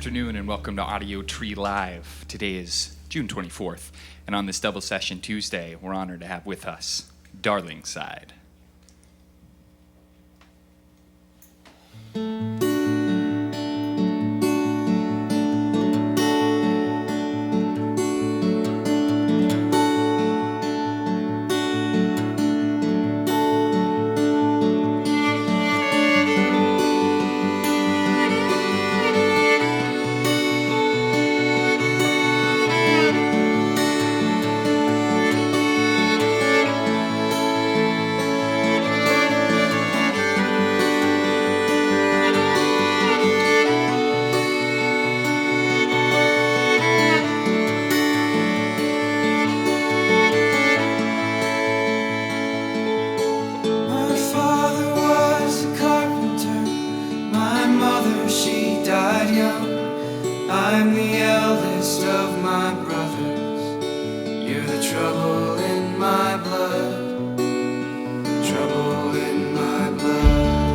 afternoon and welcome to Audiotree Live. Today is June 24th, and on this double session Tuesday, we're honored to have with us Darlingside. I'm the eldest of my brothers. You're the trouble in my blood, trouble in my blood.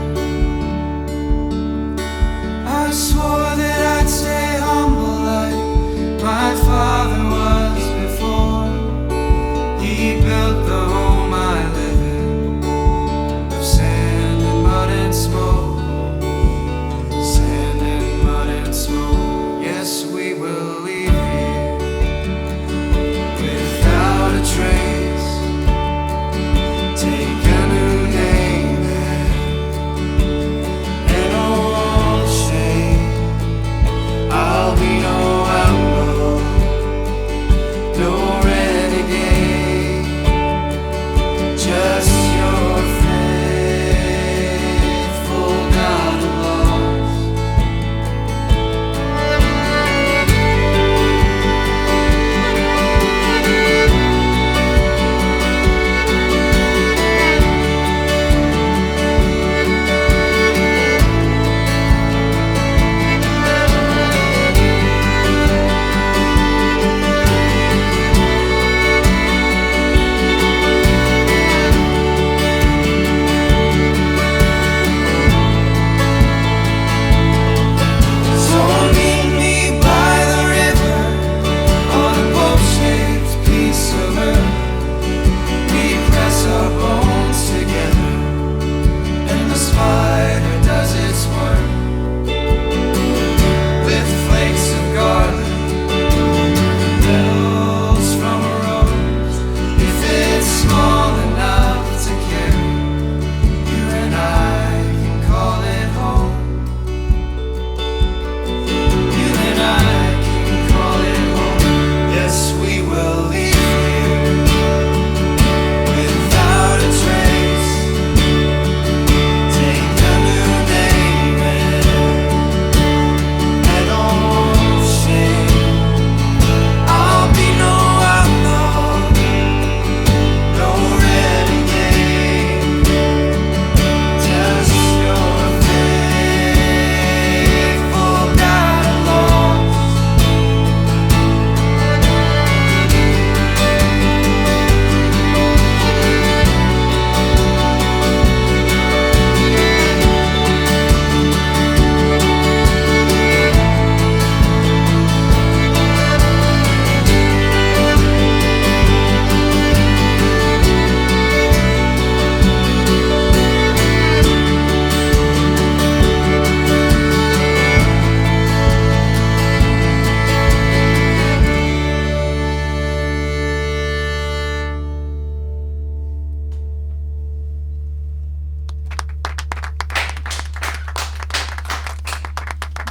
I swore that I'd stay humble like my father was before. He built the home I live in, of sand and mud and smoke, sand and mud and smoke. Yes, we will leave here without a trace. Take a new name and old shame. I'll be no outlaw, no renegade, just your faithful God of lost.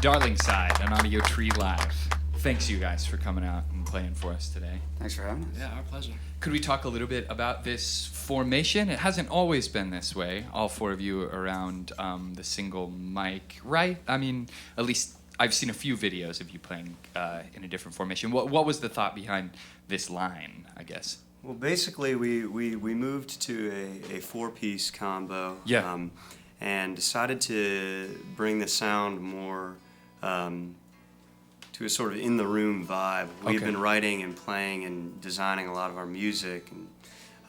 Darlingside on Audiotree Live. Thanks you guys for coming out and playing for us today. Thanks for having us. Yeah, our pleasure. Could we talk a little bit about this formation? It hasn't always been this way, all four of you around the single mic, right? I mean, at least I've seen a few videos of you playing in a different formation. What was the thought behind this line, I guess? Well, basically, we moved to a four-piece combo. Yeah. And decided to bring the sound more to a sort of in-the-room vibe. We've been writing and playing and designing a lot of our music,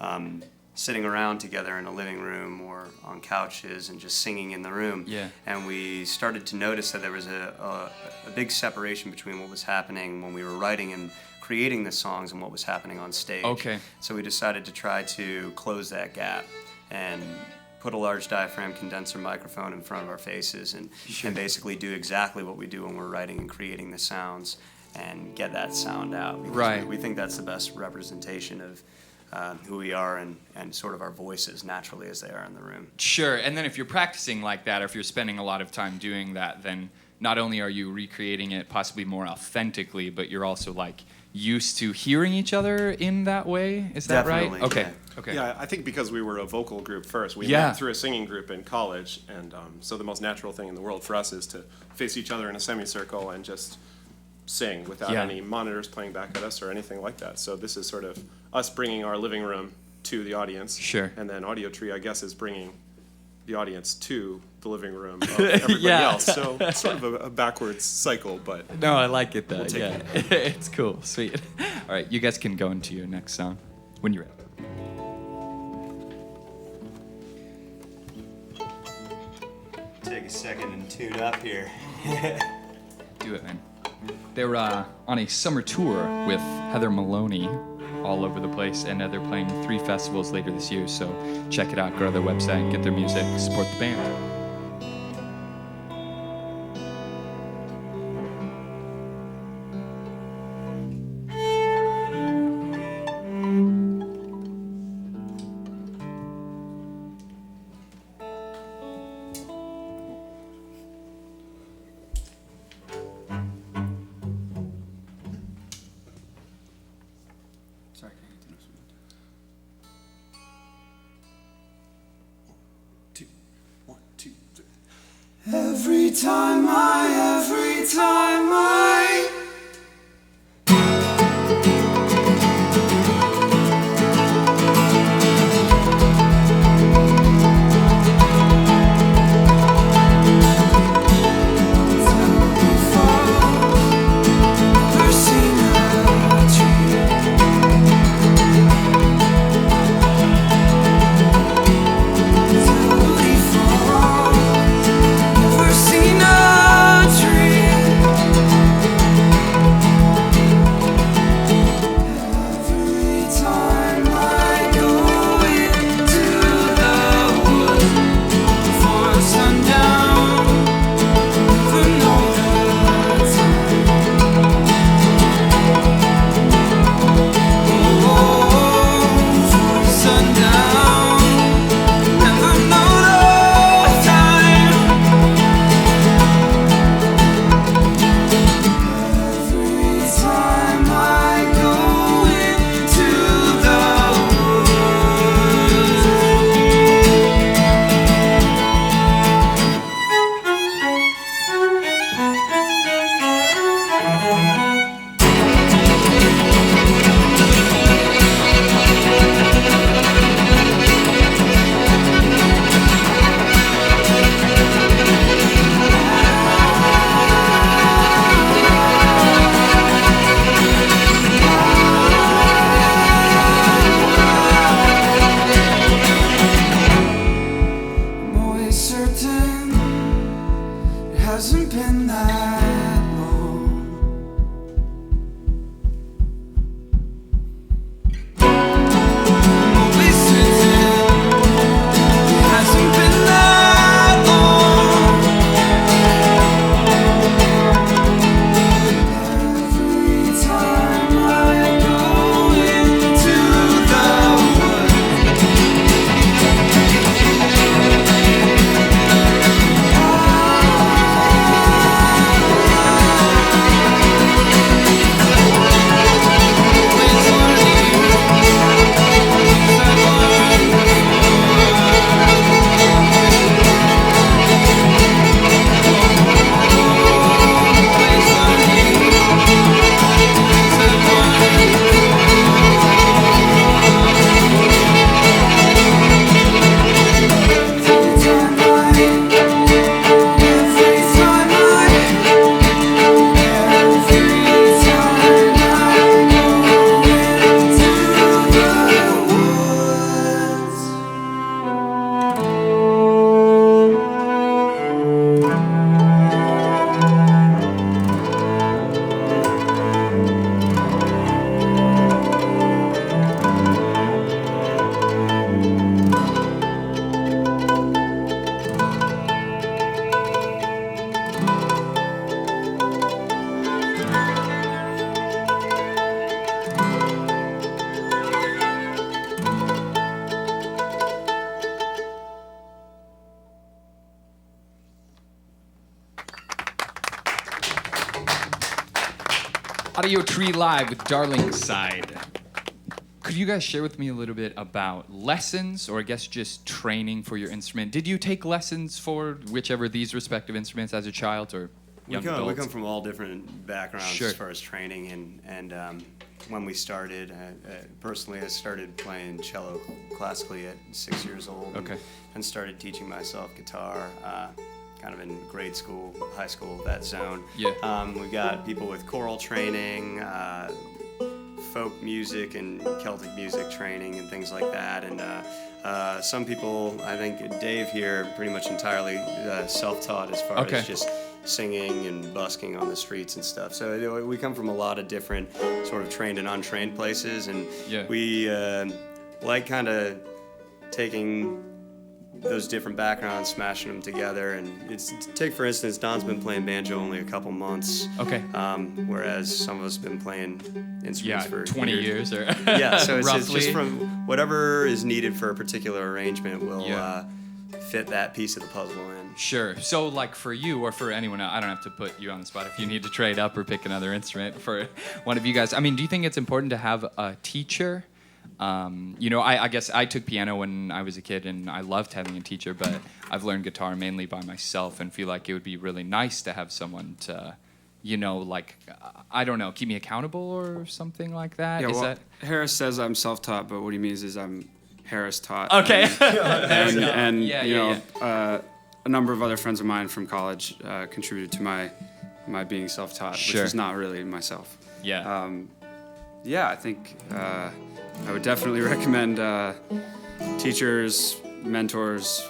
and sitting around together in a living room or on couches and just singing in the room. Yeah. And we started to notice that there was a big separation between what was happening when we were writing and creating the songs and what was happening on stage. Okay. So we decided to try to close that gap and put a large diaphragm condenser microphone in front of our faces and basically do exactly what we do when we're writing and creating the sounds and get that sound out. Because Right. we think that's the best representation of who we are and sort of our voices naturally as they are in the room. Sure. And then if you're practicing like that, or if you're spending a lot of time doing that, then not only are you recreating it possibly more authentically, but you're also like used to hearing each other in that way. Is that Definitely, right? Okay. yeah. Okay. Yeah, I think because we were a vocal group first, we Yeah. met through a singing group in college, and so the most natural thing in the world for us is to face each other in a semicircle and just sing without Yeah. any monitors playing back at us or anything like that. So this is sort of us bringing our living room to the audience. Sure. And then Audiotree, I guess, is bringing the audience to the living room of everybody Yeah. else. So it's sort of a backwards cycle, but No, I like it though. We'll take Yeah. It's cool. Sweet. All right. You guys can go into your next song when you're ready. Take a second and tune up here. Do it, man. They're on a summer tour with Heather Maloney all over the place, and they're playing 3 festivals later this year, so check it out. Go to their website, get their music, support the band. Sorry, can I get the next one? 1, 2, 3. Every time I never seen a tree. Till we fall. Never seen a tree Audiotree Live with Darlingside. Could you guys share with me a little bit about lessons, or I guess just training for your instrument? Did you take lessons for whichever of these respective instruments as a child or young We adults? come from all different backgrounds Sure. as far as training, and when we started, personally, I started playing cello classically at 6 years old. Okay. And started teaching myself guitar, kind of in grade school, high school, that zone. Yeah. We got people with choral training, folk music and Celtic music training and things like that. And some people, I think Dave here, pretty much entirely self-taught as far Okay. as just singing and busking on the streets and stuff. So we come from a lot of different sort of trained and untrained places, and Yeah. we like kind of taking those different backgrounds, smashing them together. And take for instance, Don's been playing banjo only a couple months. Okay. Whereas some of us have been playing instruments Yeah, for 20 years or Yeah, so it's roughly. just from whatever is needed for a particular arrangement will Yeah. fit that piece of the puzzle in. Sure. So, like for you or for anyone else, I don't have to put you on the spot if you need to trade up or pick another instrument for one of you guys. I mean, do you think it's important to have a teacher? I guess I took piano when I was a kid, and I loved having a teacher, but I've learned guitar mainly by myself and feel like it would be really nice to have someone to, I don't know, keep me accountable or something like that. Yeah, Is well, that... Harris says I'm self-taught, but what he means is I'm Harris taught. Okay. And Yeah. A number of other friends of mine from college contributed to my being self-taught, Sure. which is not really myself. Yeah. I think I would definitely recommend teachers, mentors,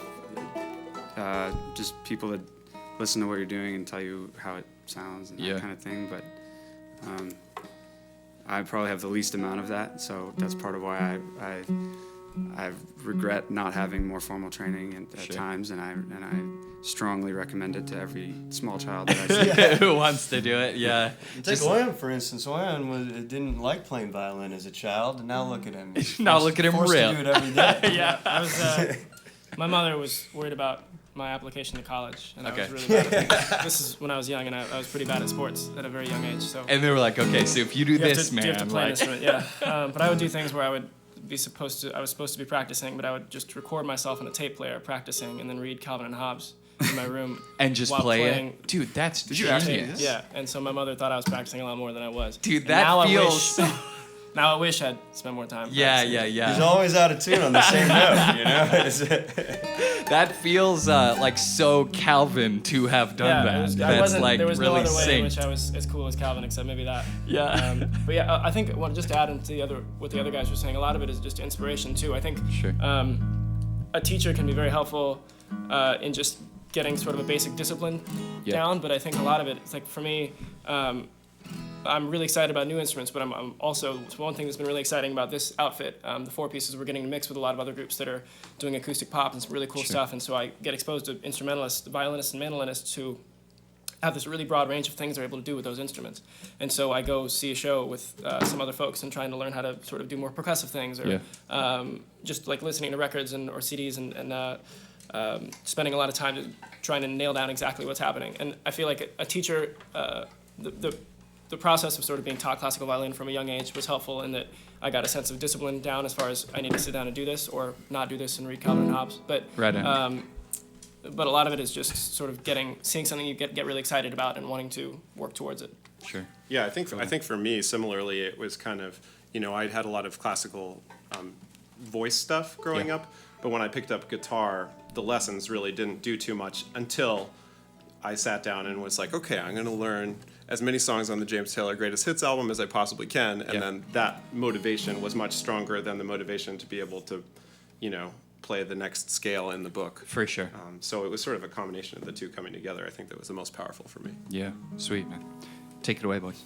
just people that listen to what you're doing and tell you how it sounds and Yeah. that kind of thing. But I probably have the least amount of that, so that's part of why I regret not having more formal training at Sure. times, and I strongly recommend it to every small child that I see. Who wants to do it? Yeah. Take Oyan, for instance. Oyan didn't like playing violin as a child, and now look at him. He's Now look at him forced rip. to do it every day. Yeah, I was. My mother was worried about my application to college, and Okay. I was really bad at This is when I was young, and I was pretty bad at sports at a very young age. So And they were like, okay, so if you do you have this, to, man, you have to play an like... instrument, yeah. But I would do things where I was supposed to be practicing, but I would just record myself in a tape player practicing, and then read Calvin and Hobbes in my room And just while play playing. it? Dude, that's you actually genius. Yeah, and so my mother thought I was practicing a lot more than I was. Dude, And that now feels... Now I wish I'd spent more time. Yeah, practicing. yeah, He's yeah. always out of tune on the same note, you know? That feels like so Calvin to have done Yeah, that. it was, I That's wasn't, like there was really no other way in which synced. I was as cool as Calvin, except maybe that. Yeah. But yeah, I think just to add into what the other guys were saying, a lot of it is just inspiration too. I think Sure. A teacher can be very helpful in just getting sort of a basic discipline Yeah. down, but I think a lot of it's like for me, I'm really excited about new instruments, but I'm also, one thing that's been really exciting about this outfit, the four pieces, we're getting to mix with a lot of other groups that are doing acoustic pop and some really cool Sure. stuff, and so I get exposed to instrumentalists, violinists and mandolinists who have this really broad range of things they're able to do with those instruments. And so I go see a show with some other folks and trying to learn how to sort of do more percussive things, or just like listening to records or CDs and spending a lot of time trying to nail down exactly what's happening. And I feel like a teacher, the process of sort of being taught classical violin from a young age was helpful in that I got a sense of discipline down as far as I need to sit down and do this or not do this and read Calvin and Hobbes. But Right on. but a lot of it is just sort of seeing something you get really excited about and wanting to work towards it. Sure. Yeah, I think for me, similarly, it was kind of, I'd had a lot of classical voice stuff growing Yeah. up, but when I picked up guitar, the lessons really didn't do too much until I sat down and was like, okay, I'm going to learn as many songs on the James Taylor Greatest Hits album as I possibly can, and Yeah. then that motivation was much stronger than the motivation to be able to, play the next scale in the book. For sure. So it was sort of a combination of the two coming together. I think that was the most powerful for me. Yeah. Sweet, man. Take it away, boys.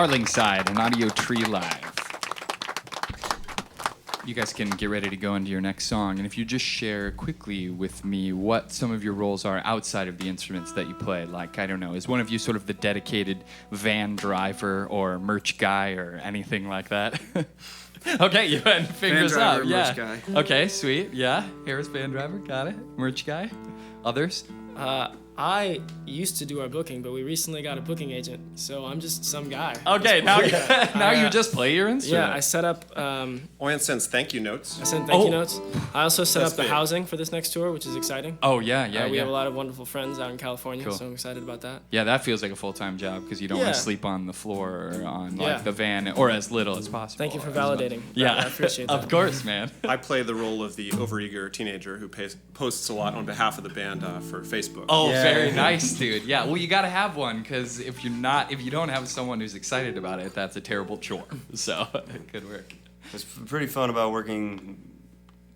Darlingside and Audiotree Live. You guys can get ready to go into your next song, and if you just share quickly with me what some of your roles are outside of the instruments that you play. Like, I don't know, is one of you sort of the dedicated van driver or merch guy or anything like that? Okay, you went fingers Van driver, up. Yeah. merch guy. Okay, sweet. Yeah, Harris van driver, got it. Merch guy. Others? I used to do our booking, but we recently got a booking agent, so I'm just some guy. Okay, now you just play your instrument. Yeah, I set up. Oyan sends thank you notes. I sent thank Oh. you notes. I also set That's up the big. housing for this next tour, which is exciting. Oh yeah, We have a lot of wonderful friends out in California, Cool. so I'm excited about that. Yeah, that feels like a full-time job because you don't want Yeah. to sleep on the floor or on like Yeah. the van or as little as possible. Thank you for as well. validating. Yeah, I appreciate that. Of course, man. I play the role of the overeager teenager who posts a lot on behalf of the band for Facebook. Oh, Yeah. very nice, dude. Yeah, well, you got to have one because if you don't have someone who's excited about it, that's a terrible chore. So, good work. What's pretty fun about working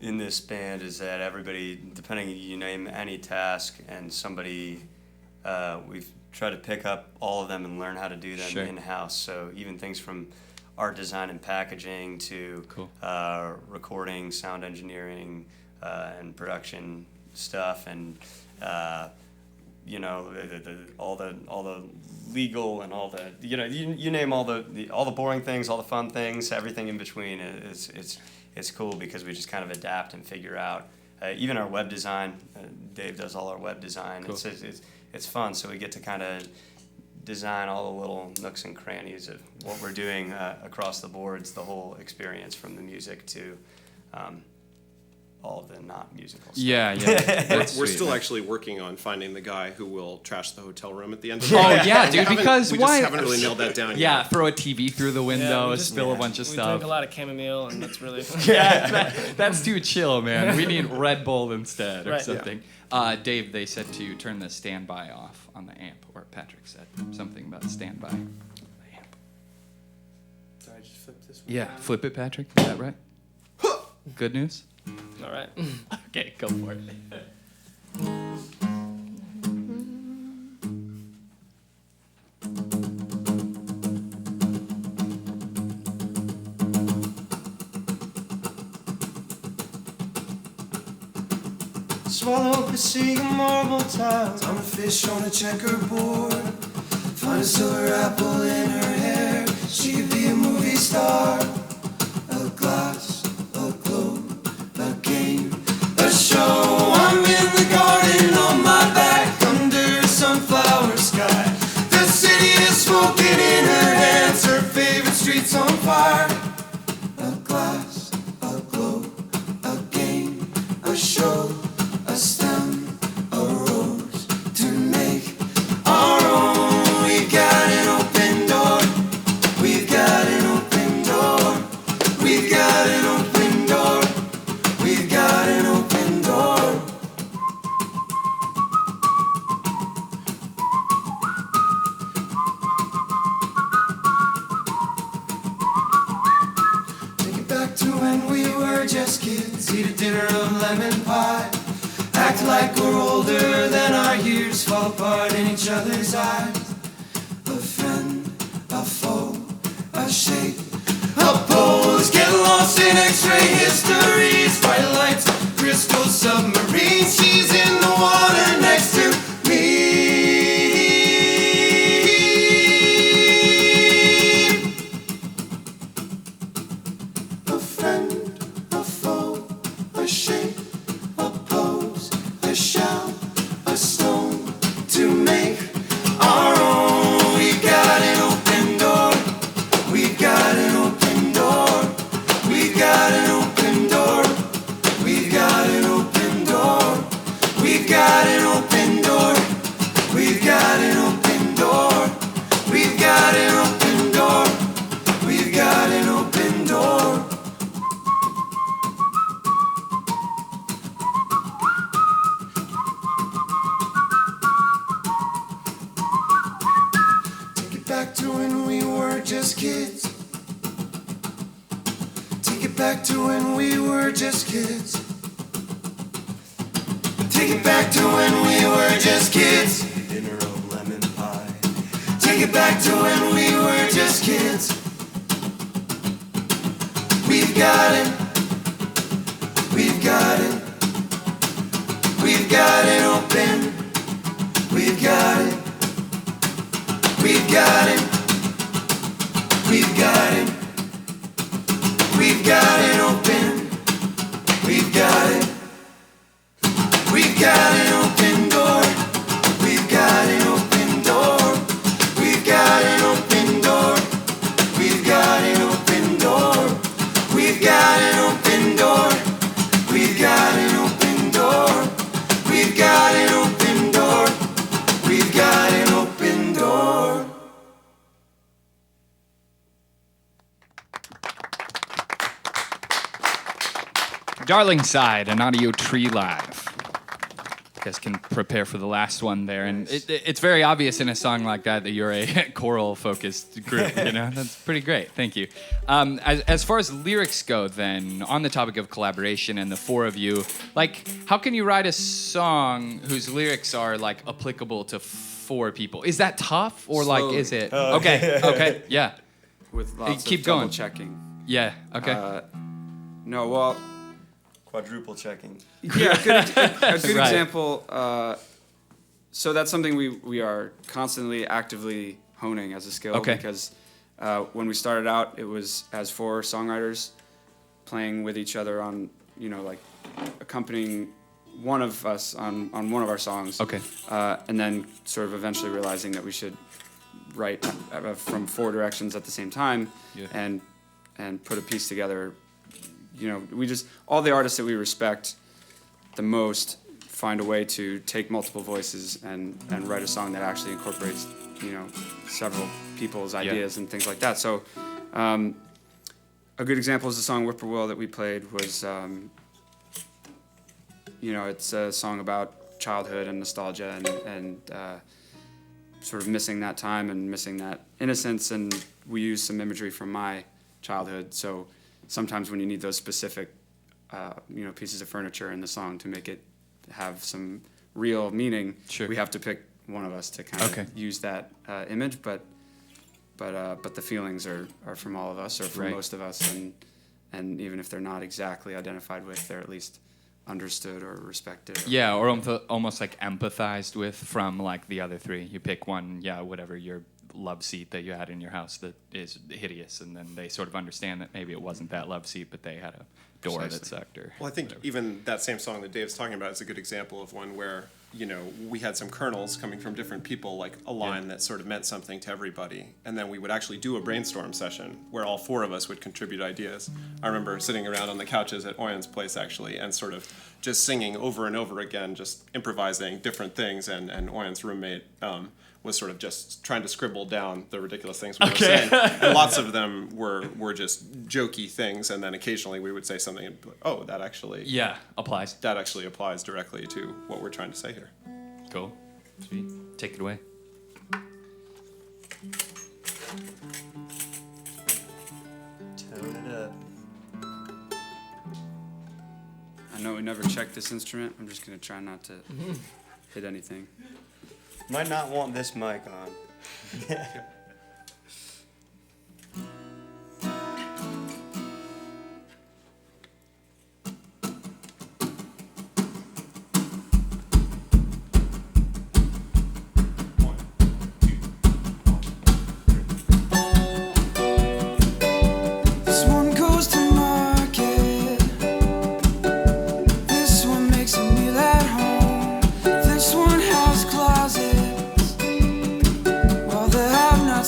in this band is that everybody, depending you name any task, and somebody, we've tried to pick up all of them and learn how to do them Sure. in-house. So even things from art design and packaging to Cool. recording, sound engineering, and production stuff, and you know, all the legal and all the, you know, you name all the boring things, all the fun things, everything in between. It's cool because we just kind of adapt and figure out. Even our web design, Dave does all our web design. Cool. It's fun, so we get to kind of design all the little nooks and crannies of what we're doing across the boards, the whole experience from the music to all of the not musical stuff. Yeah, yeah. That's We're sweet, still man. actually working on finding the guy who will trash the hotel room at the end of the Oh night. yeah, dude. We Because we why? just haven't really nailed that down Yeah, yet. throw a TV through the window, we just- spill a bunch of We stuff. drink a lot of chamomile, and that's really. Yeah, that's too chill, man. We need Red Bull instead or Right. something. Dave, they said to turn the standby off on the amp, or Patrick said something about standby. The amp. Sorry, I just flipped this one. Yeah, flip it, Patrick. Is that right? Good news? All right. Okay, go for it. Swallow up a sea of marble tiles. I'm a fish on a checkerboard. Find a silver apple in her hair. She could be a movie star. A glass, a globe, a game, a show. I'm in the garden on my back under a sunflower sky. The city is smoking in her hands. Her favorite street's on fire. A glass, a globe, a game, a show. A stem, a rose to make our own. We've got an open door. We've got an open door. We've got an open door. We've got an open door. Take it back to when we were just kids. Eat a dinner of lemon pie. Act like we're older than our years. Fall apart in each other's eyes. A friend, a foe, a shape, a pose. Get lost in X-ray histories. Bright lights, crystal submarines. She's in the water next to me. A friend, a foe, a shape, a pose, a shell, a stone to make our own. We've got an open door. We've got an open door. We've got an open door. We've got an open door. We've got an open door. We've got an open door. We've got an open door. We've got an open door. Take it back to when we were just kids. Take it back to when we were just kids. Take it back to when we were just kids. Dinner of lemon pie. Take Take it back to when we were just kids. We've got it. We've got it. We've got it open. We've got it. We've got it. We've got it. We've got it open. We've got it. We've got an open door. We've got an open door. We've got an open door. We've got an open door. We've got an open door. We've got an open door. We've got an open door. We've got an open door. Darlingside, an Audiotree live. You guys can prepare for the last one there. And it's very obvious in a song like that you're a choral-focused group, you know? That's pretty great. Thank you. As far as lyrics go, then, on the topic of collaboration and the four of you, like, how can you write a song whose lyrics are, like, applicable to four people? Is that tough? Or, like, Slowly. is it... Okay, yeah. With lots Keep of going. double checking. Yeah, okay. No, well, Quadruple checking. yeah, a good Right. example. So that's something we are constantly, actively honing as a skill. Okay. Because when we started out, it was as four songwriters playing with each other on, you know, like accompanying one of us on one of our songs. Okay. And then sort of eventually realizing that we should write from four directions at the same time, Yeah. and put a piece together. You know, we just, all the artists that we respect the most find a way to take multiple voices and write a song that actually incorporates, you know, several people's ideas and things like that. So a good example is the song Whippoorwill that we played was, you know, it's a song about childhood and nostalgia and sort of missing that time and missing that innocence, and we use some imagery from my childhood. So sometimes when you need those specific, you know, pieces of furniture in the song to make it have some real meaning, Sure. we have to pick one of us to kind Okay. of use that image. But the feelings are from all of us, or from Right. most of us, and even if they're not exactly identified with, they're at least understood or respected. Yeah, or almost like empathized with from like the other three. You pick one, whatever your love seat that you had in your house that is hideous, and then they sort of understand that maybe it wasn't that love seat, but they had a door that sucked. Or Well, I think whatever. even that same song that Dave's talking about is a good example of one where, you know, we had some kernels coming from different people, like a line that sort of meant something to everybody. And then we would actually do a brainstorm session where all four of us would contribute ideas. I remember sitting around on the couches at Oyen's place, actually, and sort of just singing over and over again, just improvising different things. And Oyen's roommate was sort of just trying to scribble down the ridiculous things we were saying. And lots of them were just jokey things. And then occasionally we would say something and be like, oh, that actually applies. that actually applies directly to what we're trying to say here. Cool. Sweet. Take it away. Tone it up. I know we never checked this instrument. I'm just gonna try not to hit anything. Might not want this mic on. This one goes to market. This one makes a meal at home. This one has closets. While the have-nots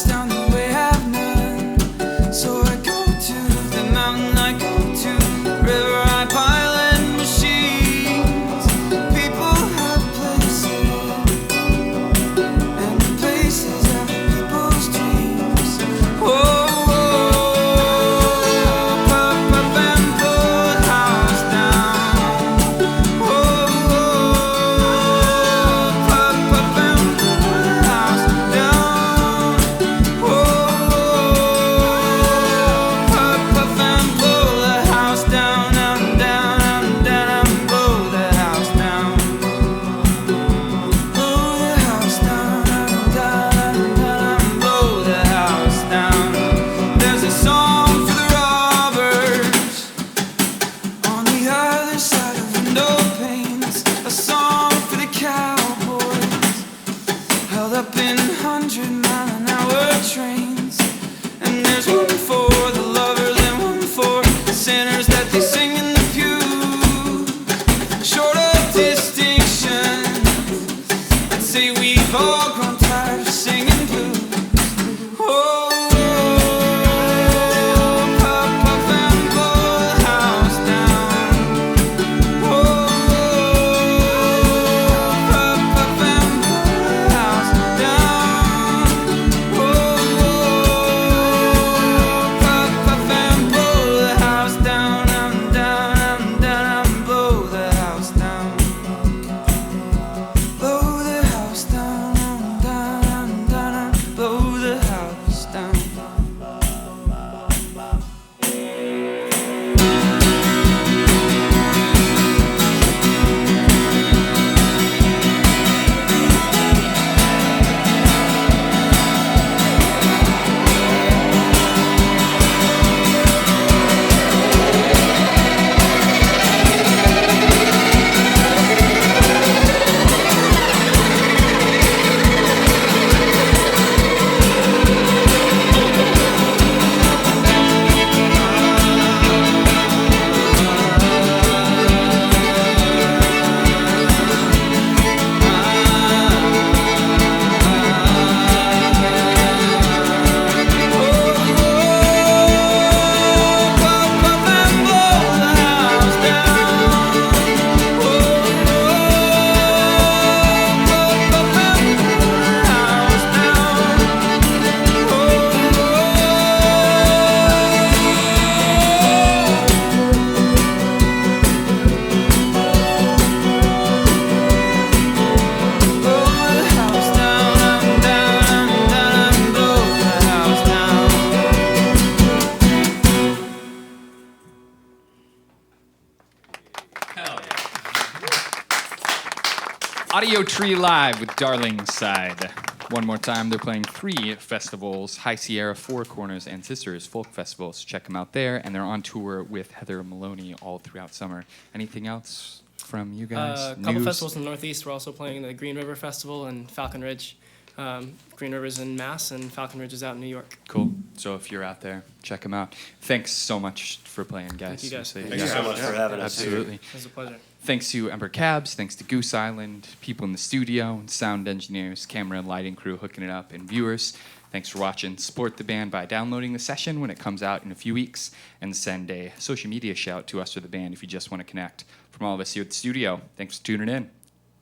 Audiotree Live with Darlingside. One more time, they're playing 3 festivals: High Sierra, Four Corners, and Sisters Folk Festivals. Check them out there, and they're on tour with Heather Maloney all throughout summer. Anything else from you guys? A couple News? festivals in the Northeast. We're also playing the Green River Festival in Falcon Ridge. Green River's in Mass, and Falcon Ridge is out in New York. Cool. So if you're out there, check them out. Thanks so much for playing, guys. Thank you, guys. Seriously. Thank you so much for having us here. Absolutely. It was a pleasure. Thanks to Ember Cabs, thanks to Goose Island, people in the studio, sound engineers, camera and lighting crew hooking it up, and viewers. Thanks for watching. Support the band by downloading the session when it comes out in a few weeks, and send a social media shout to us or the band if you just want to connect. From all of us here at the studio, thanks for tuning in.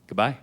Goodbye.